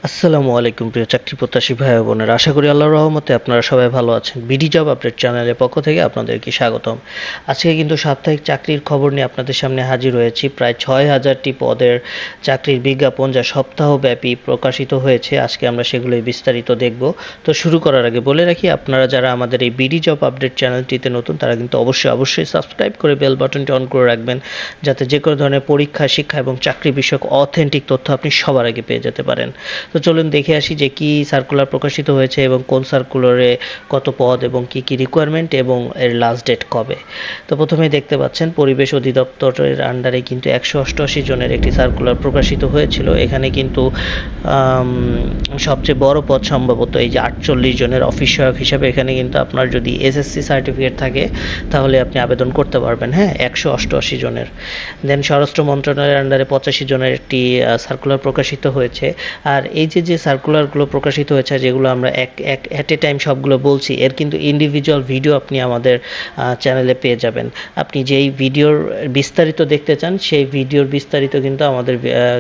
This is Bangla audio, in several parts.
আসসালামু আলাইকুম প্রিয় চাকরি প্রত্যাশী ভাই ও বোনেরা, আশা করি আল্লাহর রহমতে আপনারা সবাই ভালো আছেন। বিডি জব আপডেট চ্যানেলের পক্ষ থেকে আপনাদেরকে স্বাগতম। আজকে কিন্তু সাপ্তাহিক চাকরির খবর নিয়ে আপনাদের সামনে হাজির হয়েছি। প্রায় ৬,০০০টি পদের চাকরির বিজ্ঞাপন যা সপ্তাহব্যাপী প্রকাশিত হয়েছে। আজকে আমরা সেগুলোই বিস্তারিত দেখব। তো শুরু করার আগে বলে রাখি, আপনারা যারা আমাদের এই বিডি জব আপডেট চ্যানেলটিতে নতুন তারা কিন্তু অবশ্যই সাবস্ক্রাইব করে বেল বাটনটি অন করে রাখবেন, যাতে যে কোনো ধরনের পরীক্ষা, শিক্ষা এবং চাকরি বিষয়ক অথেন্টিক তথ্য আপনি সবার আগে পেয়ে যেতে পারেন। তো চলুন দেখে আসি যে কি সার্কুলার প্রকাশিত হয়েছে এবং কোন সার্কুলারে কত পদ এবং কি কি রিকোয়ারমেন্ট এবং এর লাস্ট ডেট কবে। তো প্রথমেই দেখতে পাচ্ছেন পরিবেশ অধিদপ্তরের আন্ডারে কিন্তু 188 জনের একটি সার্কুলার প্রকাশিত হয়েছিল। এখানে কিন্তু সবচেয়ে বড় পদ সম্ভবত এই যে 48 জনের অফিস সহায়ক হিসাবে। এখানে কিন্তু আপনার যদি এসএসসি সার্টিফিকেট থাকে তাহলে আপনি আবেদন করতে পারবেন। হ্যাঁ, 188 জনের। দেন স্বরাষ্ট্র মন্ত্রণালয়ের আন্ডারে 85 জনের একটি সার্কুলার প্রকাশিত হয়েছে। আর এই যে সার্কুলারগুলো প্রকাশিত হয়েছে, যেগুলো আমরা অ্যাট এ টাইম সবগুলো বলছি, এর কিন্তু ইন্ডিভিজুয়াল ভিডিও আপনি আমাদের চ্যানেলে পেয়ে যাবেন। আপনি যেই ভিডিওর বিস্তারিত দেখতে চান সেই ভিডিওর বিস্তারিত কিন্তু আমাদের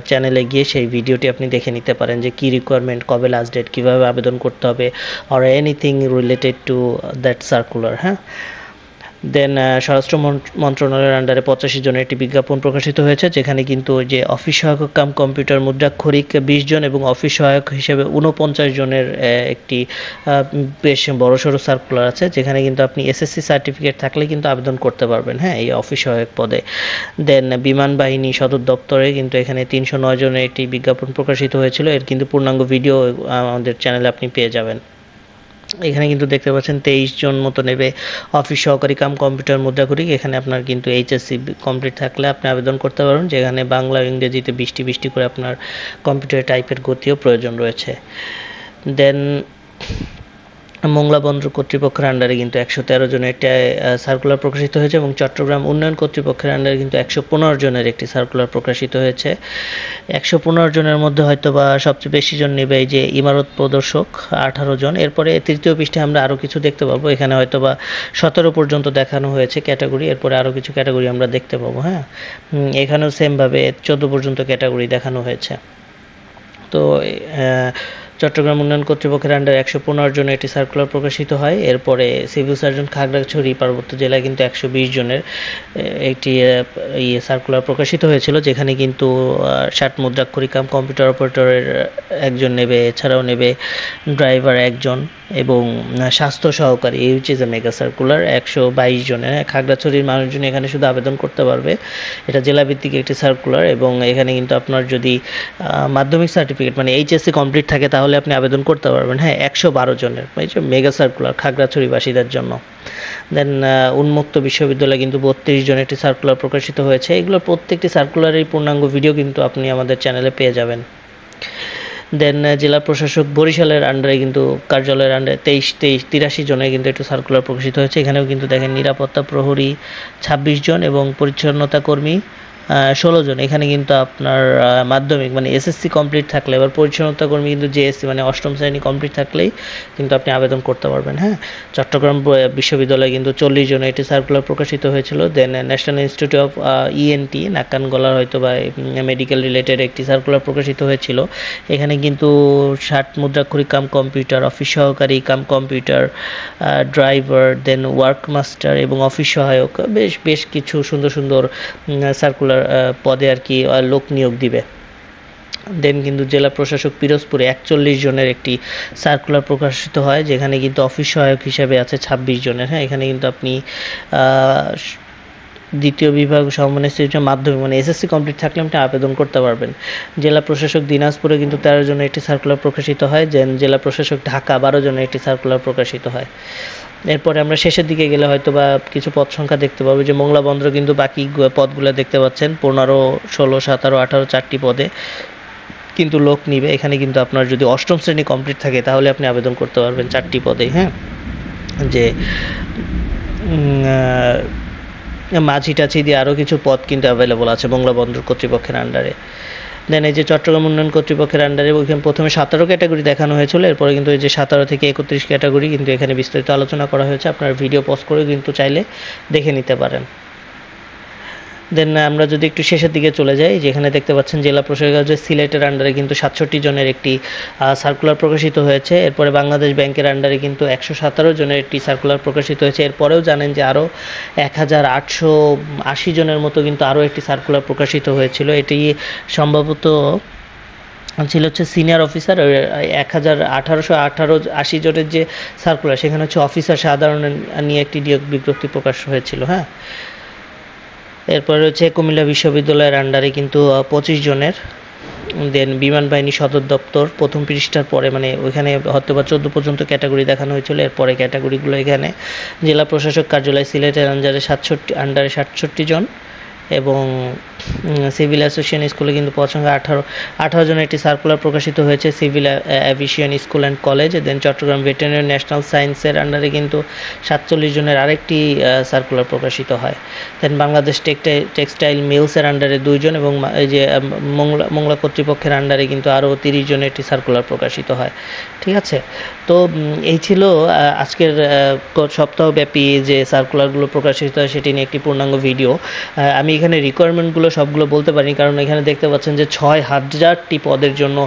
চ্যানেলে গিয়ে সেই ভিডিওটি আপনি দেখে নিতে পারেন, যে কী রিকোয়ারমেন্ট, কবে লাস্ট ডেট, কীভাবে আবেদন করতে হবে, or anything related to that circular. হ্যাঁ, দেন স্বরাষ্ট্র মন্ত্রণালয়ের আন্ডারে 85 জনের একটি বিজ্ঞাপন প্রকাশিত হয়েছে, যেখানে কিন্তু যে অফিস সহায়ক কাম কম্পিউটার মুদ্রাক্ষরিক 20 জন এবং অফিস সহায়ক হিসেবে 49 জনের একটি বেশ বড়সড় সার্কুলার আছে, যেখানে কিন্তু আপনি এসএসসি সার্টিফিকেট থাকলে কিন্তু আবেদন করতে পারবেন। হ্যাঁ, এই অফিস সহায়ক পদে। দেন বিমান বাহিনী সদর দপ্তরে কিন্তু এখানে 309 জনের একটি বিজ্ঞাপন প্রকাশিত হয়েছিল। এর কিন্তু পূর্ণাঙ্গ ভিডিও আমাদের চ্যানেলে আপনি পেয়ে যাবেন। এখানে কিন্তু দেখতে পাচ্ছেন 23 জন মতো নেবে অফিস সহকারী কাম কম্পিউটার মুদ্রাক্ষরিক। এখানে আপনার কিন্তু এইচএসসি কমপ্লিট থাকলে আপনি আবেদন করতে পারবেন, যেখানে বাংলা ও ইংরেজিতে 20টি করে আপনার কম্পিউটার টাইপের গতিও প্রয়োজন রয়েছে। দেন মোংলা বন্দর কর্তৃপক্ষের আন্ডারে কিন্তু 113 জনের একটি সার্কুলার প্রকাশিত হয়েছে এবং চট্টগ্রাম উন্নয়ন কর্তৃপক্ষের আন্ডারে কিন্তু 115 জনের একটি সার্কুলার প্রকাশিত হয়েছে। 115 জনের মধ্যে হয়তো বা সবচেয়ে বেশি জন নেবে এই যে ইমারত প্রদর্শক, 18 জন। এরপরে তৃতীয় পৃষ্ঠে আমরা আরও কিছু দেখতে পাবো। এখানে হয়তো বা 17 পর্যন্ত দেখানো হয়েছে ক্যাটাগরি, এরপরে আরও কিছু ক্যাটাগরি আমরা দেখতে পাবো। হ্যাঁ, এখানেও সেমভাবে 14 পর্যন্ত ক্যাটাগরি দেখানো হয়েছে। তো চট্টগ্রাম উন্নয়ন কর্তৃপক্ষের আন্ডারে 115 জনের একটি সার্কুলার প্রকাশিত হয়। এরপরে সিভিল সার্জন খাগড়াছড়ি পার্বত্য জেলায় কিন্তু 120 জনের একটি সার্কুলার প্রকাশিত হয়েছিল, যেখানে কিন্তু 60 মুদ্রাক্ষরিক কাম কম্পিউটার অপারেটরের একজন নেবে, এছাড়াও নেবে ড্রাইভার একজন এবং স্বাস্থ্য সহকারী। এই হচ্ছে যে মেগা সার্কুলার 122 জনের। খাগড়াছড়ির মানুষজন এখানে শুধু আবেদন করতে পারবে। এটা জেলাভিত্তিক একটি সার্কুলার এবং এখানে কিন্তু আপনার যদি মাধ্যমিক সার্টিফিকেট মানে এইচএসসি কমপ্লিট থাকে তাহলে আপনি আবেদন করতে পারবেন। হ্যাঁ, 112 জনের মেগা সার্কুলার খাগড়াছড়িবাসীদের জন্য। দেন উন্মুক্ত বিশ্ববিদ্যালয়ে কিন্তু 32 জনের একটি সার্কুলার প্রকাশিত হয়েছে। এগুলোর প্রত্যেকটি সার্কুলারের পূর্ণাঙ্গ ভিডিও কিন্তু আপনি আমাদের চ্যানেলে পেয়ে যাবেন। দেন জেলা প্রশাসক বরিশালের আন্ডারে কিন্তু কার্যালয়ের আন্ডারে 83 জনের কিন্তু একটু সার্কুলার প্রকাশিত হয়েছে। এখানেও কিন্তু দেখেন নিরাপত্তা প্রহরী 26 জন এবং পরিচ্ছন্নতা কর্মী 16 জন। এখানে কিন্তু আপনার মাধ্যমিক মানে এসএসসি কমপ্লিট থাকলে, এবার পরিচ্ছন্নতা কর্মী কিন্তু জেএসসি মানে 8ম শ্রেণী কমপ্লিট থাকলেই কিন্তু আপনি আবেদন করতে পারবেন। হ্যাঁ, চট্টগ্রাম বিশ্ববিদ্যালয়ে কিন্তু 40 জনের একটি সার্কুলার প্রকাশিত হয়েছিল। দেন ন্যাশনাল ইনস্টিটিউট অফ ইএনটি নাকান গলার হয়তো বা মেডিকেল রিলেটেড একটি সার্কুলার প্রকাশিত হয়েছিল। এখানে কিন্তু 60 মুদ্রাক্ষরিক কাম কম্পিউটার, অফিস সহকারী cum computer, driver, then work master এবং অফিস সহায়ক বেশ কিছু সুন্দর সার্কুলার পদে আর কি লোক নিয়োগ দিবে। দেন কিন্তু জেলা প্রশাসক পিরোজপুরে 41 জনের একটি সার্কুলার প্রকাশিত হয়, যেখানে কিন্তু অফিস সহায়ক হিসেবে আছে 26 জনের। হ্যাঁ, এখানে কিন্তু আপনি দ্বিতীয় বিভাগ সমমানের মাধ্যমিক মানে এসএসসি কমপ্লিট থাকলে আপনি আবেদন করতে পারবেন। জেলা প্রশাসক দিনাজপুরে কিন্তু 13 জনের একটি সার্কুলার প্রকাশিত হয়। জেলা প্রশাসক ঢাকা 12 জনের একটি সার্কুলার প্রকাশিত হয়। এরপরে আমরা শেষের দিকে গেলে হয়তো বা কিছু পদ সংখ্যা দেখতে পাবো, যে মোংলা বন্দর কিন্তু বাকি পদগুলো দেখতে পাচ্ছেন 15, 16, 17, 18 4টি পদে কিন্তু লোক নিবে। এখানে কিন্তু আপনার যদি 8ম শ্রেণী কমপ্লিট থাকে তাহলে আপনি আবেদন করতে পারবেন 4টি পদে। হ্যাঁ, যে মাঝি টাঝি দিয়ে আরও কিছু পদ কিন্তু অ্যাভেলেবল আছে মোংলা বন্দর কর্তৃপক্ষের আন্ডারে। দেন এই যে চট্টগ্রাম উন্নয়ন কর্তৃপক্ষের আন্ডারে ওইখানে প্রথমে 17 ক্যাটাগরি দেখানো হয়েছিল, এরপরে কিন্তু এই যে 17 থেকে 31 ক্যাটাগরি কিন্তু এখানে বিস্তারিত আলোচনা করা হয়েছে। আপনার ভিডিও পজ করে কিন্তু চাইলে দেখে নিতে পারেন। দেন আমরা যদি একটু শেষের দিকে চলে যাই, যেখানে দেখতে পাচ্ছেন জেলা প্রশাসকের সিলেটের আন্ডারে কিন্তু 67 জনের একটি সার্কুলার প্রকাশিত হয়েছে। এরপরে বাংলাদেশ ব্যাংকের আন্ডারে কিন্তু 117 জনের একটি সার্কুলার প্রকাশিত হয়েছে। এরপরেও জানেন যে আরও 1880 জনের মতো কিন্তু আরও একটি সার্কুলার প্রকাশিত হয়েছিল। এটি সম্ভবত ছিল হচ্ছে সিনিয়র অফিসার 1880 জনের যে সার্কুলার, সেখানে হচ্ছে অফিসার সাধারণ নিয়ে একটি নিয়োগ বিজ্ঞপ্তি প্রকাশ হয়েছিল। হ্যাঁ, এরপরে হচ্ছে কুমিল্লা বিশ্ববিদ্যালয়ের আন্ডারে কিন্তু 25 জনের। দেন বিমান বাহিনী সদর দপ্তর প্রথম পৃষ্ঠার পরে, মানে ওইখানে হয়তো বা 14 পর্যন্ত ক্যাটাগরি দেখানো হয়েছিল, এরপরে ক্যাটাগরিগুলো এখানে। জেলা প্রশাসক কার্যালয় সিলেটের আন্ডারে 67 জন, এবং সিভিল অ্যাসোসিয়েশন স্কুলে কিন্তু প্রসঙ্গে 18 জনের একটি সার্কুলার প্রকাশিত হয়েছে, civil aviation school and college. Then Chattogram veterinary national সায়েন্সের আন্ডারে কিন্তু 47 জনের আরেকটি সার্কুলার প্রকাশিত হয়। দেন বাংলাদেশ টেক্সটাইল মিলসের আন্ডারে 2 জন, এবং এই যে মোংলা কর্তৃপক্ষের আন্ডারে কিন্তু আরও 30 জনের একটি সার্কুলার প্রকাশিত হয়। ঠিক আছে, তো এই ছিল আজকের সপ্তাহব্যাপী যে সার্কুলারগুলো প্রকাশিত হয় সেটি নিয়ে একটি পূর্ণাঙ্গ ভিডিও। আমি এখানে রিকোয়ারমেন্টগুলো সবগুলো বলতে পারিনি, কারণ এখানে দেখতে পাচ্ছেন যে 6000টি পদের জন্য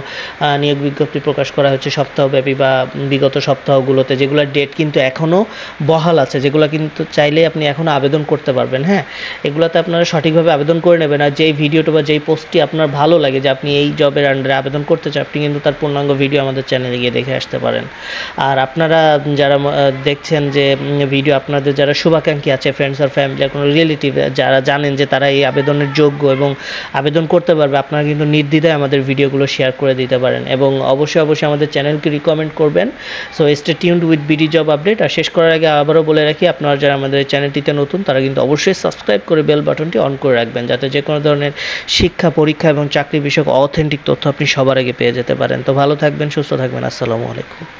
নিয়োগ বিজ্ঞপ্তি প্রকাশ করা হচ্ছে সপ্তাহব্যাপী বা বিগত সপ্তাহগুলোতে, যেগুলোর ডেট কিন্তু এখনও বহাল আছে, যেগুলো কিন্তু চাইলেই আপনি এখনও আবেদন করতে পারবেন। হ্যাঁ, এগুলোতে আপনারা সঠিকভাবে আবেদন করে নেবেন। আর যেই ভিডিওটা বা যেই পোস্টটি আপনার ভালো লাগে যে আপনি এই জবের আন্ডারে আবেদন করতে চান, আপনি কিন্তু তার পূর্ণাঙ্গ ভিডিও আমাদের চ্যানেলে গিয়ে দেখে আসতে পারেন। আর আপনারা যারা দেখছেন যে ভিডিও, আপনাদের যারা শুভাকাঙ্ক্ষী আছে, ফ্রেন্ডস আর ফ্যামিলি, কোনো রিলেটিভ যারা জানেন যে তারা এই আবেদনের যোগ্য এবং আবেদন করতে পারবে, আপনারা কিন্তু নির্দ্বিধায় আমাদের ভিডিওগুলো শেয়ার করে দিতে পারেন, এবং অবশ্যই আমাদের চ্যানেলকে রিকমেন্ড করবেন। So stay tuned with BD job update. আর শেষ করার আগে আবারও বলে রাখি, আপনারা যারা আমাদের চ্যানেলটিতে নতুন, তারা কিন্তু অবশ্যই সাবস্ক্রাইব করে বেল বাটনটি অন করে রাখবেন, যাতে যে কোনো ধরনের শিক্ষা, পরীক্ষা এবং চাকরি বিষয়ক অথেন্টিক তথ্য আপনি সবার আগে পেয়ে যেতে পারেন। তো ভালো থাকবেন, সুস্থ থাকবেন। আসসালামু আলাইকুম।